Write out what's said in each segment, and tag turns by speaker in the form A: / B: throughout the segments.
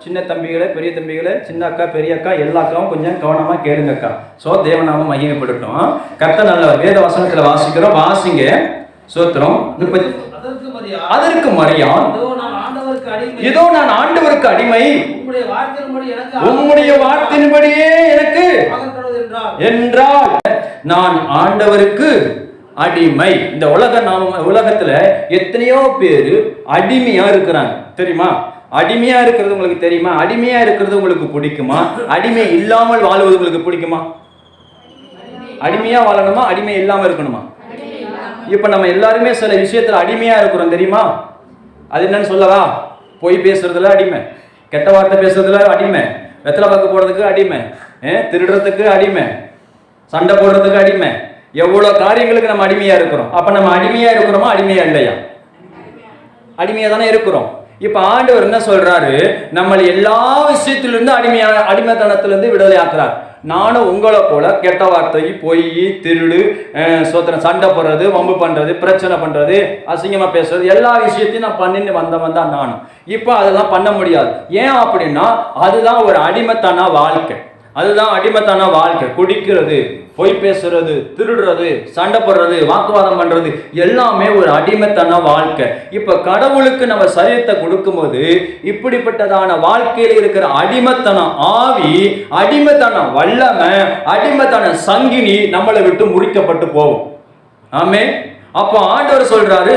A: சின்ன தம்பிகளை, பெரிய தம்பிகளை, சின்ன அக்கா, பெரிய அக்கா, எல்லா அக்காவும் கொஞ்சம் கவனமா கேளுங்கக்கா. சோ தேவநாமம் மகிமைப்படட்டும். கர்த்தர் நல்லவர். வேத வசனத்துல வாசிக்கிறோம், வாசிங்க. சோத்திரம். அதற்கு மரியாள், இதோ நான் ஆண்டவருக்கு அடிமை, உம்முடைய வார்த்தையின்படியே எனக்கு என்றால் நான் ஆண்டவருக்கு அடிமை. இந்த உலகத்துல எத்தனையோ பேரு அடிமையா இருக்கிறாங்க தெரியுமா? அடிமையா இருக்கிறது உங்களுக்கு தெரியுமா? அடிமையா இருக்கிறது உங்களுக்கு பிடிக்குமா? அடிமை இல்லாமல் வாழ்வது உங்களுக்கு பிடிக்குமா? அடிமையா வாழணுமா, அடிமை இல்லாம இருக்கணுமா? இப்ப நம்ம எல்லாருமே சில விஷயத்துல அடிமையா இருக்கிறோம் தெரியுமா? அது என்னன்னு சொல்லவா? பொய் பேசுறதுல அடிமை, கெட்ட வார்த்தை பேசுறதுல அடிமை, வெத்தலை பாக்கு போடுறதுக்கு அடிமை, திருடுறதுக்கு அடிமை, சண்டை போடுறதுக்கு அடிமை, எவ்வளவு காரியங்களுக்கு நம்ம அடிமையா இருக்கிறோம். அப்ப நம்ம அடிமையா இருக்கிறோமா, அடிமையா இல்லையா? அடிமையா தானே இருக்கிறோம். இப்ப ஆண்டவர் என்ன சொல்றாரு? நம்ம எல்லா விஷயத்திலிருந்து அடிமைத்தனத்திலிருந்து விடுதலை ஆக்குறார். நானும் உங்களை போல கெட்ட வார்த்தை, பொய், திருடு, சண்டை போடுறது, வம்பு பண்றது, பிரச்சனை பண்றது, அசிங்கமா பேசுறது, எல்லா விஷயத்தையும் நான் பண்ணிட்டு வந்தவன் தான் நானும். இப்ப அதெல்லாம் பண்ண முடியாது. ஏன் அப்படின்னா அதுதான் ஒரு அடிமைத்தன வாழ்க்கை. அதுதான் அடிமைத்தன வாழ்க்கை. குடிக்கிறது, பொய் பேசுறது, திருடுறது, சண்டை போடுறது, வாக்குவாதம் பண்றது எல்லாமே ஒரு அடிமைத்தன வாழ்க்கை. இப்ப கடவுளுக்கு நம்ம சரீரத்தை கொடுக்கும்போது இப்படிப்பட்டதான வாழ்க்கையில் இருக்கிற அடிமைத்தனம் ஆவி, அடிமைத்தனம் வல்லமை, அடிமைத்தன சங்கினி நம்மளை விட்டு முறிக்கப்பட்டு போகும். ஆமே. அப்ப ஆண்டவர் சொல்றாரு,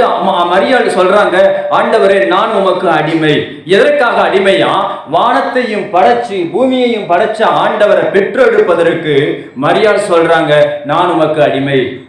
A: மரியாள் சொல்றாங்க, ஆண்டவரே நான் உமக்கு அடிமை. எதற்காக அடிமையா? வானத்தையும் படைச்சு பூமியையும் படைச்ச ஆண்டவரை பெற்றெடுப்பதற்கு மரியாள் சொல்றாங்க, நான் உமக்கு அடிமை.